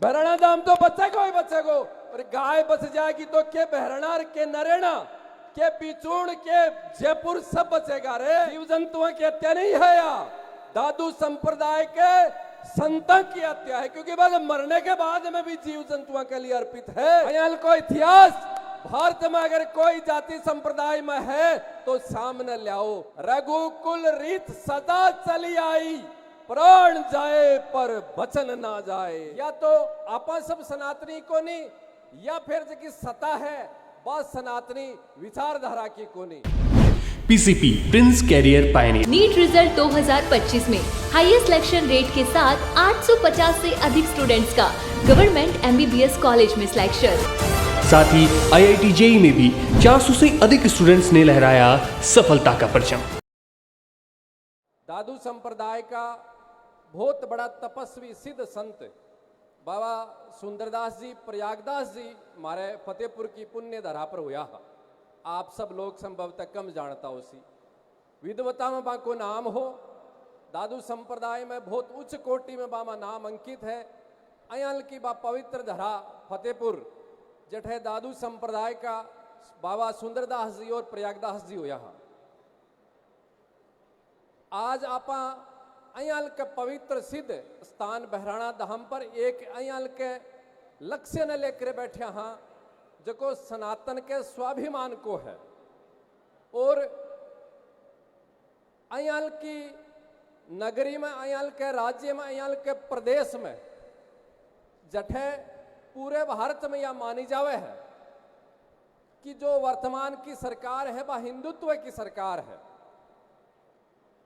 बहराना दाम तो बचेगा ही बचेगा। और गाय बच जाएगी तो के बहराना के नरेना के बिचूण के जयपुर सब बचेगा रे। जीव जंतुओं की हत्या नहीं है या दादू संप्रदाय के संतों की हत्या है, क्योंकि बस मरने के बाद में भी जीव जंतुओं के लिए अर्पित है। यहाँ को इतिहास भारत में अगर कोई जाति संप्रदाय में है तो सामने लाओ। रघुकुल रीत सदा चली आई, प्राण जाए पर वचन ना जाए। या तो आपा सब सनातनी को नहीं, या फिर जो सत्ता है बस सनातनी विचारधारा की को नहीं। PCP prince career pioneer NEET result 2025 में हाईएस्ट सिलेक्शन रेट के साथ 850 से अधिक स्टूडेंट्स का गवर्नमेंट एमबीबीएस कॉलेज में सिलेक्शन। साथ ही आईआईटी जेईई में भी 400 से अधिक स्टूडेंट्स ने लहराया सफलता का परचम। दादू संप्रदाय का बहुत बड़ा तपस्वी सिद्ध संत बाबा सुंदरदास जी प्रयागदास जी हमारे फतेहपुर की पुण्य धरा पर हुआ। आप सब लोग संभवतः कम जानता उसी विद्वता में बाको नाम हो। दादू संप्रदाय में बहुत उच्च कोटि में बामा नाम अंकित है। अयल की बा पवित्र धरा फतेहपुर जठे दादू संप्रदाय का बाबा सुंदरदास जी और प्रयागदास जी हुआ। आज आपा अयल के पवित्र सिद्ध स्थान बहराना धाम पर एक अयल के लक्ष्य ने लेकर बैठे हाँ, जो सनातन के स्वाभिमान को है। और अयल की नगरी में, अयल के राज्य में, अयल के प्रदेश में जठे पूरे भारत में यह मानी जावे है कि जो वर्तमान की सरकार है वह हिंदुत्व की सरकार है।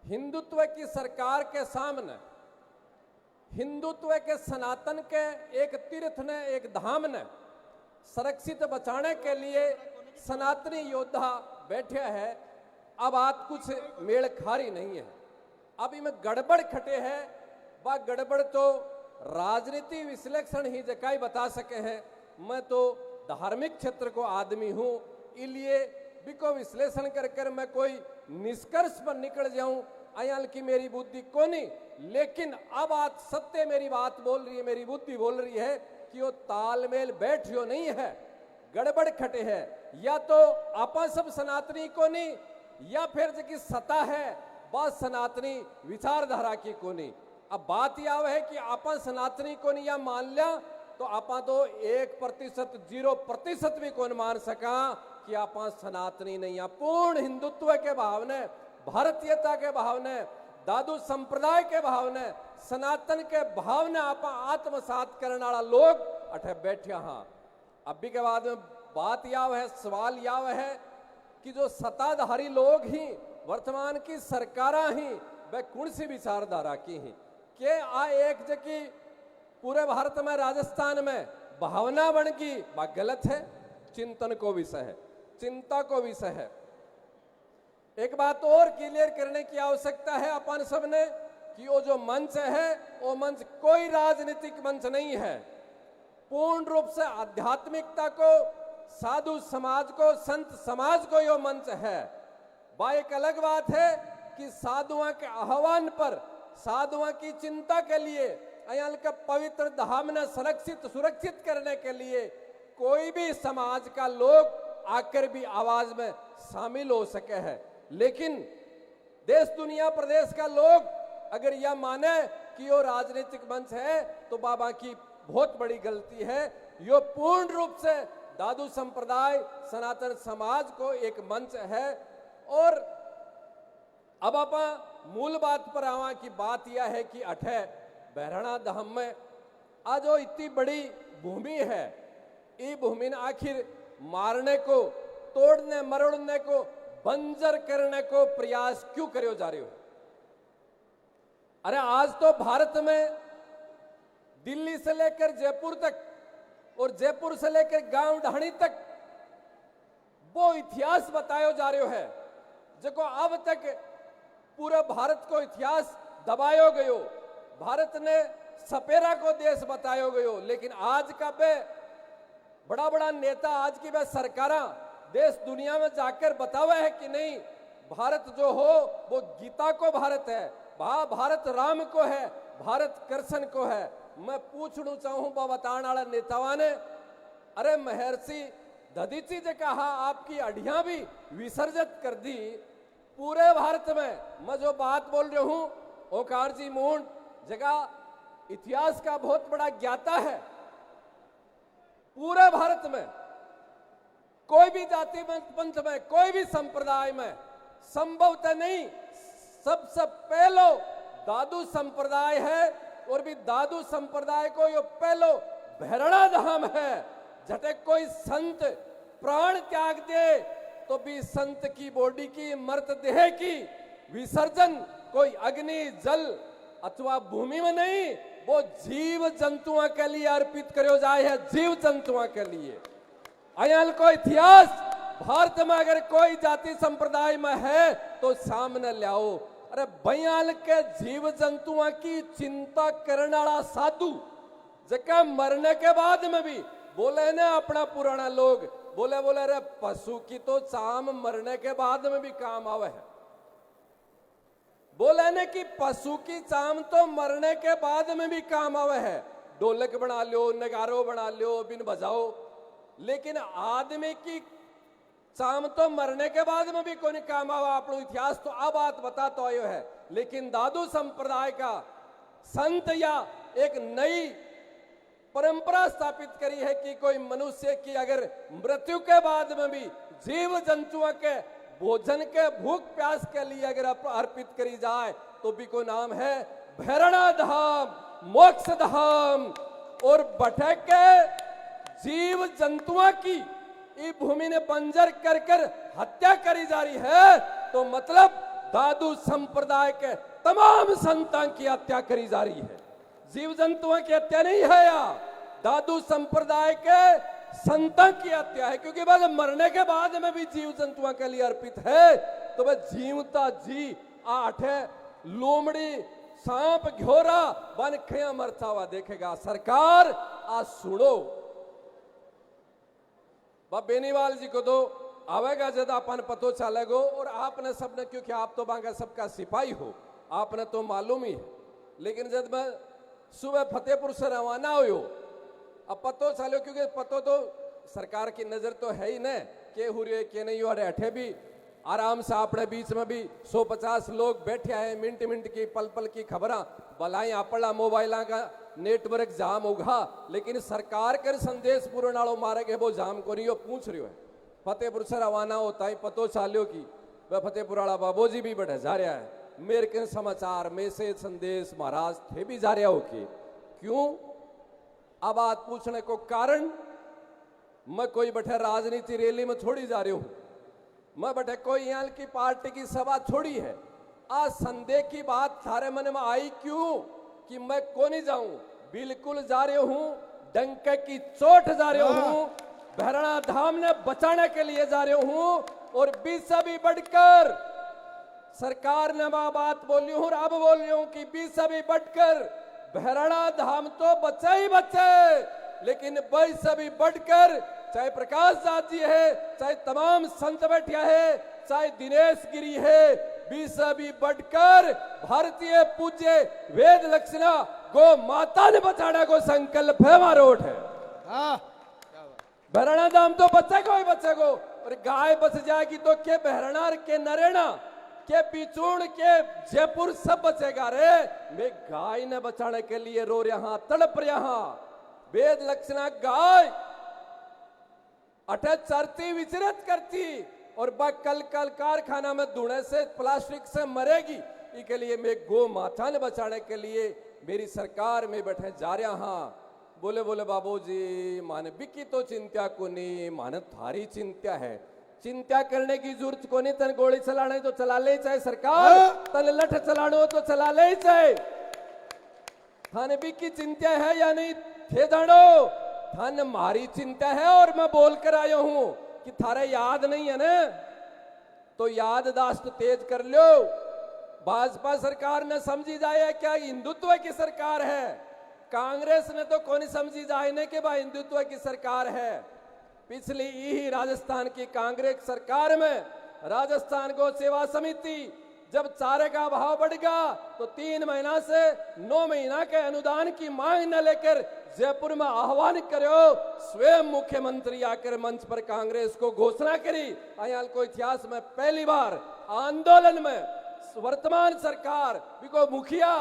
हिंदुत्व की सरकार के सामने हिंदुत्व के सनातन के एक तीर्थ ने, एक धाम ने सुरक्षित बचाने के लिए सनातनी योद्धा बैठे है। अब बात कुछ मेल खारी नहीं है, अब इनमें गड़बड़ खटे है। वह गड़बड़ तो राजनीति विश्लेषण ही जकाई बता सके हैं। मैं तो धार्मिक क्षेत्र को आदमी हूं, इसलिए बिको विश्लेषण कर कर मैं कोई निष्कर्ष पर निकल जाऊं अयल की मेरी बुद्धि को नहीं। लेकिन अब आज सत्य मेरी बात बोल रही है, मेरी बुद्धि बोल रही है कि वो तालमेल बैठियो नहीं है, गड़बड़ खटे है। या तो आपा सब सनातनी को नहीं, या फिर जो सत्ता है बस सनातनी विचारधारा की को नहीं। अब बात यह है कि आपा सनातनी को नहीं या मान लिया तो आपा तो 1%, 0% भी कौन मान सका कि आपा सनातनी नहीं है। पूर्ण हिंदुत्व के भाव ने, भारतीयता के भाव ने, दादू संप्रदाय के भाव ने, सनातन के भाव ने आपा आत्मसात करने वाला लोग अठे बैठे हाँ। अभी के बाद में बात याव है, सवाल याव है कि जो सत्ताधारी लोग ही, वर्तमान की सरकारा ही वह कौन सी विचारधारा की ही के आ एक जकी पूरे भारत में, राजस्थान में भावना बन गई, वह गलत है। चिंतन को विषय है, चिंता को विषय है। एक बात और क्लियर करने की आवश्यकता है अपन सब ने कि वो जो मंच है वो मंच कोई राजनीतिक मंच नहीं है। पूर्ण रूप से आध्यात्मिकता को, साधु समाज को, संत समाज को यो मंच है। वह एक अलग बात है कि साधुओं के आह्वान पर, साधुओं की चिंता के लिए, अयल के पवित्र धाम ने सुरक्षित करने के लिए कोई भी समाज का लोग आकर भी आवाज में शामिल हो सके है। लेकिन देश दुनिया प्रदेश का लोग अगर यह माने कि यो राजनीतिक मंच है तो बाबा की बहुत बड़ी गलती है। यो पूर्ण रूप से दादू संप्रदाय, सनातन समाज को एक मंच है। और अब आप मूल बात पर आवा की बात यह है कि अठे बहराना धाम में आज वो इतनी बड़ी भूमि है, ये भूमि ने आखिर मारने को, तोड़ने मरोड़ने को, बंजर करने को प्रयास क्यों करो जा रहे हो? अरे आज तो भारत में दिल्ली से लेकर जयपुर तक और जयपुर से लेकर गांव ढाणी तक वो इतिहास बतायो जा रहे है जो अब तक पूरा भारत को इतिहास दबायो गयो। भारत ने सपेरा को देश बतायो गयो। लेकिन आज का बे बड़ा बड़ा नेता, आज की वह सरकारा देश दुनिया में जाकर बतावा है कि नहीं, भारत जो हो वो गीता को भारत है, भारत राम को है, भारत कृष्ण को है। मैं पूछना चाहूं बताने वाला नेताओं ने, अरे महर्षि दधीची जी कहा आपकी अड़ियां भी विसर्जित कर दी पूरे भारत में। मैं जो बात बोल रहा हूं, ओंकार जी मूंड जगह इतिहास का बहुत बड़ा ज्ञाता है। पूरे भारत में कोई भी जाति पंथ में, कोई भी संप्रदाय में संभवतः नहीं, सबसे पहलो दादू संप्रदाय है। और भी दादू संप्रदाय को यो पहलो भैरणा धाम है। जटे कोई संत प्राण त्याग दे तो भी संत की बॉडी की मृत देह की विसर्जन कोई अग्नि जल अथवा भूमि में नहीं, वो जीव जंतुओं के लिए अर्पित करो जाए है, जीव जंतुओं के लिए। अयल को इतिहास भारत में अगर कोई जाति संप्रदाय में है तो सामने लाओ। अरे बयाल के जीव जंतुओं की चिंता करने वाला साधु जगह मरने के बाद में भी बोले ना, अपना पुराना लोग बोले अरे पशु की तो चाम मरने के बाद में भी काम आवे है। बोले ना कि पशु की चाम तो मरने के बाद में भी काम आवे है। ढोलक बना लो, नगारो बना लो, बिन बजाओ, लेकिन आदमी की चाम तो मरने के बाद में भी कोई काम आवा। आप लोग इतिहास तो अब बात बता तो आयो है, लेकिन दादू संप्रदाय का संत या एक नई परंपरा स्थापित करी है कि कोई मनुष्य की अगर मृत्यु के बाद में भी जीव जंतुओं के भोजन के भूख प्यास के लिए अगर अर्पित करी जाए तो भी कोई नाम है भैरणा धाम, मोक्ष धाम। और बटे के जीव जंतुओं की ये भूमि ने बंजर कर कर हत्या करी जा रही है, तो मतलब दादू संप्रदाय के तमाम संतान की हत्या करी जा रही है। जीव जंतुओं की हत्या नहीं है या दादू संप्रदाय के संतान की हत्या है, क्योंकि बस मरने के बाद में भी जीव जंतुओं के लिए अर्पित है। तो वह जीवता जी आठे लोमड़ी सांप घोरा बन खया मरता हुआ देखेगा। सरकार आज सुनो, बेनीवाल जी को तो आवेगा जब अपन पतो चलेगो। और आपने सबने, क्योंकि आप तो बांगा सबका सिपाही हो, आपने तो मालूम ही है। लेकिन जब मैं सुबह फतेहपुर से रवाना हो, अब पतो चलो, क्योंकि पतो तो सरकार की नजर तो है ही न के हुए के नहीं हो रहे। अठे भी आराम से अपने बीच में भी 150 लोग बैठे हैं, मिनट मिनट की पल पल की खबरा बलाई आपला मोबाइल का नेटवर्क जाम होगा, लेकिन सरकार कर संदेश पूर्ण आलो मारे के वो जाम को रही हो पूछ रही है। फतेहपुर से रवाना होता ही पतो चालो की वह फतेहपुर वाला बाबू जी भी बैठे जा रहा है। मेरे के समाचार मैसेज संदेश महाराज थे भी जा रहा हो के क्यों। अब बात पूछने को कारण, मैं कोई बैठे राजनीति रैली में थोड़ी जा रही हूं, मैं बैठे कोई यहाँ की पार्टी की सभा छोड़ी है। आज संदेह की बात थारे मन में आई क्यों कि मैं को नहीं जाऊं, बिल्कुल जा रहे हूं, डंके की चोट जा रहे हूं, भैरणा धाम ने बचाने के लिए जा रहे हूं। और 20 से भी बढ़कर सरकार ने बात बोली हूं और अब बोल रही हूं कि 20 से भी बढ़कर भैरणा धाम तो बचे ही बचे, लेकिन 22 से भी बढ़कर चाहे प्रकाश दास जी है, चाहे तमाम संत बैठिया है, चाहे दिनेश गिरी है, 20 से भी बढ़कर भारतीय पूज्य वेद लक्षणा गो माता ने बचाने को संकल्प है हमारा उठ है। भैरणा धाम तो बचेगा ही बचेगा, और गाय बच जाएगी तो के भैरणा के नरेना के बिचूण के जयपुर सब बचेगा रे। मैं गाय ने बचाने के लिए रो रहा, तड़प रहा। वेद लक्षणा गाय अठे चरती विचरित करती और कल कारखाना में धुएं से प्लास्टिक से मरेगी। इसके लिए मैं गो माता ने बचाने के लिए मेरी सरकार में बैठे जा रहा। बोले बाबूजी माने बिकी तो चिंता को नहीं, माने थारी चिंता है, चिंता करने की जरूरत को नहीं। तन गोली चलाने तो चला ले चाहे सरकार, तन लठ चलाने हो तो चला ले चाहे। थाने बिकी चिंता है या नहीं थे जानो, थाने मारी चिंता है। और मैं बोल कर आया हूं कि थारे याद नहीं है ना, तो याददाश्त तेज कर लो। भाजपा सरकार ने समझी जाए क्या हिंदुत्व की सरकार है, कांग्रेस ने तो कौन समझी जाए ने कि भाई हिंदुत्व की सरकार है। पिछली ही राजस्थान की कांग्रेस सरकार में राजस्थान गौ सेवा समिति जब चारे का भाव बढ़ गया तो 3 महीना से 9 महीना के अनुदान की मांग न लेकर जयपुर में आह्वान करो, स्वयं मुख्यमंत्री आकर मंच पर कांग्रेस को घोषणा करी। अयाल को इतिहास में पहली बार आंदोलन में वर्तमान सरकार बिको मुखिया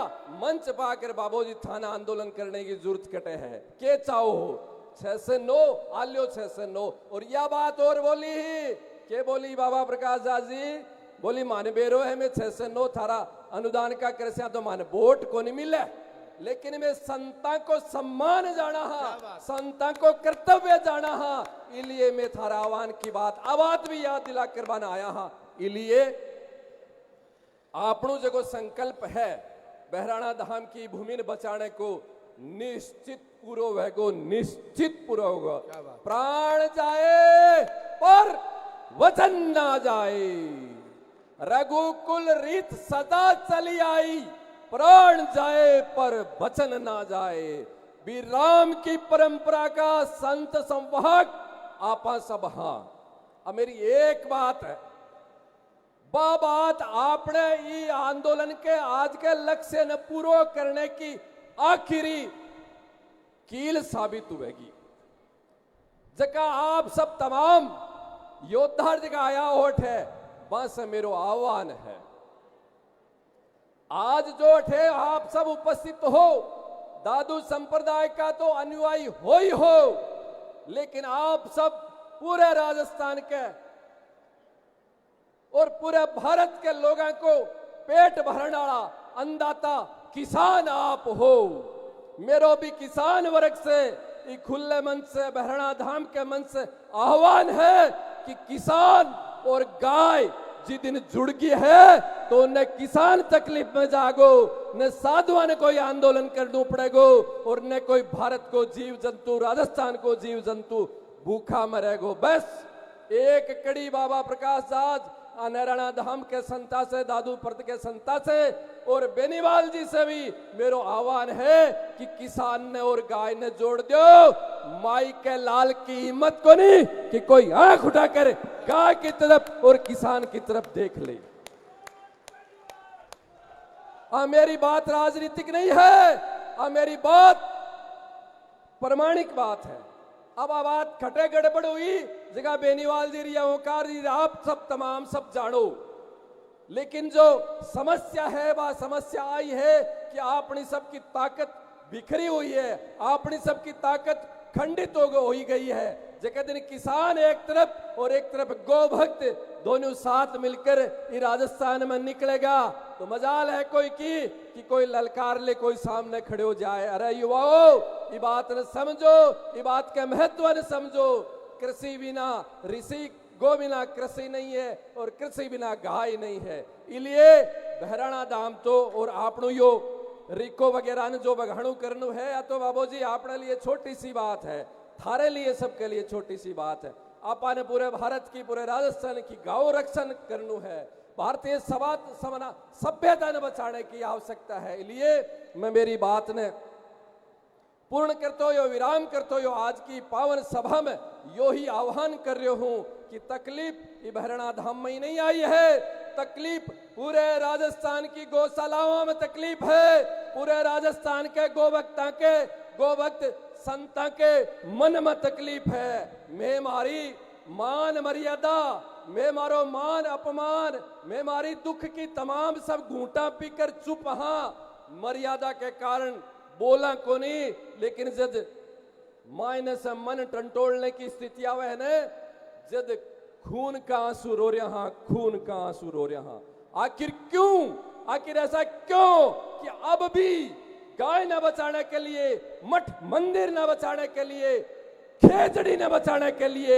मंच पाकर बाबूजी थाना आंदोलन करने की जरूरत कटे है के चाहो हो 6 से 9 आलियो 6 से 9। और यह बात और बोली ही के बोली बाबा प्रकाश जी बोली माने बेरो है मैं 6 से 9 थारा अनुदान का कर तो माने वोट को नहीं मिले, लेकिन मैं संता को सम्मान जाना हा, संता को कर्तव्य जाना हा, इसलिए मैं थारा आह्वान की बात भी याद दिला कर बना आया हा। इसलिए आपनो जो संकल्प है बहराणा धाम की भूमि बचाने को निश्चित पूरा होगा, निश्चित पूरा होगा। प्राण जाए पर वचन ना जाए, रघुकुल रीत सदा चली आई, प्राण जाए पर वचन ना जाए। वीर राम की परंपरा का संत संवाहक आपा सब। हाँ अब मेरी एक बात है, बात आपने ये आंदोलन के आज के लक्ष्य न पूरा करने की आखिरी कील साबित हुएगी। जगह आप सब तमाम योद्धा जगह आया होठ है, बस मेरो आह्वान है आज जो ठे आप सब उपस्थित हो, दादू संप्रदाय का तो अनुयायी हो ही हो, लेकिन आप सब पूरे राजस्थान के और पूरे भारत के लोगों को पेट भरने वाला अन्नदाता किसान आप हो। मेरो भी किसान वर्ग से खुले मन से बहराणा धाम के मन से आह्वान है कि किसान और गाय जिस दिन जुड़ गई है तो उन्हें किसान तकलीफ में जागो, न साधुआ ने कोई आंदोलन करना पड़ेगो और न कोई भारत को जीव जंतु, राजस्थान को जीव जंतु भूखा मरेगो। बस एक कड़ी बाबा प्रकाश आज नैराणा धाम के संता से, दादू पर्त के संता से और बेनीवाल जी से भी मेरो आह्वान है कि किसान ने और गाय ने जोड़ दो। माई के लाल की हिम्मत को नहीं कि कोई आंख उठाकर गाय की तरफ और किसान की तरफ देख ले। मेरी बात राजनीतिक नहीं है, मेरी बात प्रमाणिक बात है। अब बात खटे गड़बड़ हुई जगह बेनीवाल जी रिया ओंकार जी आप सब तमाम सब जानो, लेकिन जो समस्या है वह समस्या आई है कि आपनी सबकी ताकत बिखरी हुई है, आपनी सबकी ताकत खंडित हो गई है। जगह दिन किसान एक तरफ और एक तरफ गौ भक्त दोनों साथ मिलकर ये राजस्थान में निकलेगा तो मजाल है कोई कि कोई ललकार ले कोई सामने खड़े हो जाए। अरे युवाओं ये बात न समझो, ये बात के महत्व न समझो। कृषि बिना ऋषि, गो बिना कृषि नहीं है और कृषि बिना गाय नहीं है। इसलिए बहराणा धाम तो और आपनो यो रिको वगैरह ने जो बघाणु करनु है या तो बाबूजी आपने लिए छोटी सी बात है, थारे लिए सबके लिए छोटी सी बात है। आपा ने पूरे भारत की, पूरे राजस्थान की गौ रक्षण करनु है, भारतीय सभ्यता ने बचाने की आवश्यकता है। इसलिए मैं मेरी बात ने पूर्ण करते हो, विराम करते हो, आज की पावन सभा में यो ही आह्वान कर रहे हूं कि तकलीफ ये बहराणा धाम में ही नहीं आई है, तकलीफ पूरे राजस्थान की गौशालाओं में तकलीफ है, पूरे राजस्थान के गोभक्ता के, गोभक्त संता के मन में तकलीफ है। मैं मारी मान मर्यादा, मैं मारो मान अपमान, मैं मारी दुख की तमाम सब घूंटा पीकर चुप। हाँ मर्यादा के कारण बोला को नहीं, लेकिन जब मायने से मन टंटोलने की स्थिति आवे है न, जब खून का आंसू रो रहा, खून का आंसू रो रहा। आखिर क्यों, आखिर ऐसा क्यों कि अब भी गाय न बचाने के लिए, मठ मंदिर न बचाने के लिए, खेजड़ी न बचाने के लिए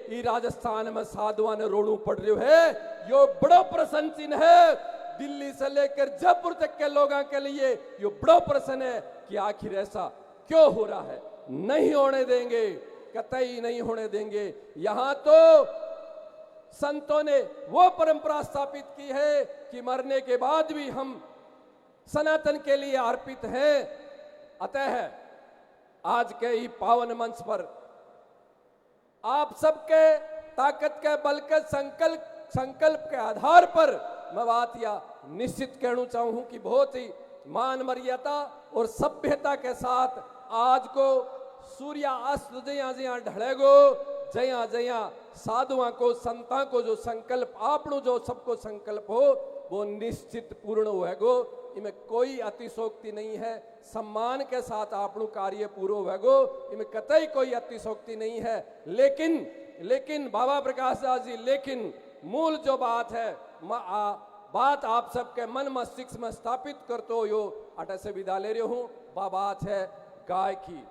ये राजस्थान में साधुआ ने रोड़ू पड़ रही है। यो बड़ो प्रश्न चिन्ह है दिल्ली से लेकर जयपुर तक के लोगों के लिए, यो बड़ो प्रश्न है कि आखिर ऐसा क्यों हो रहा है। नहीं होने देंगे, कतई नहीं होने देंगे। यहां तो संतों ने वो परंपरा स्थापित की है कि मरने के बाद भी हम सनातन के लिए अर्पित हैं। अतः आज के ही पावन मंच पर आप सबके ताकत के बल के संकल्प के आधार पर मैं बात या निश्चित कहना चाहूँ हूँ कि बहुत ही मान मर्यादा और सभ्यता के साथ आज को सूर्यास्त जया जया ढलेगो, जया जया साधुआ को संता को जो संकल्प आपनो जो सबको संकल्प हो वो निश्चित पूर्ण होएगो। इनमें कोई अतिशोक्ति नहीं है, सम्मान के साथ आपनो कार्य पूरा होएगो, इनमें कतई कोई अतिशोक्ति नहीं है। लेकिन बाबा प्रकाश दास जी, लेकिन मूल जो बात है बात आप सबके मन मस्तिष्क में स्थापित करते हो यो अटे से विदा ले रही हूं। बात है गाय की।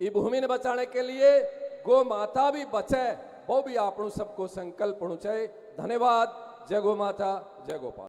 ये भूमि ने बचाने के लिए गो माता भी बचे, वो भी आप सबको संकल्प होना चाहिए। धन्यवाद। जय गो माता, जय गोपाल।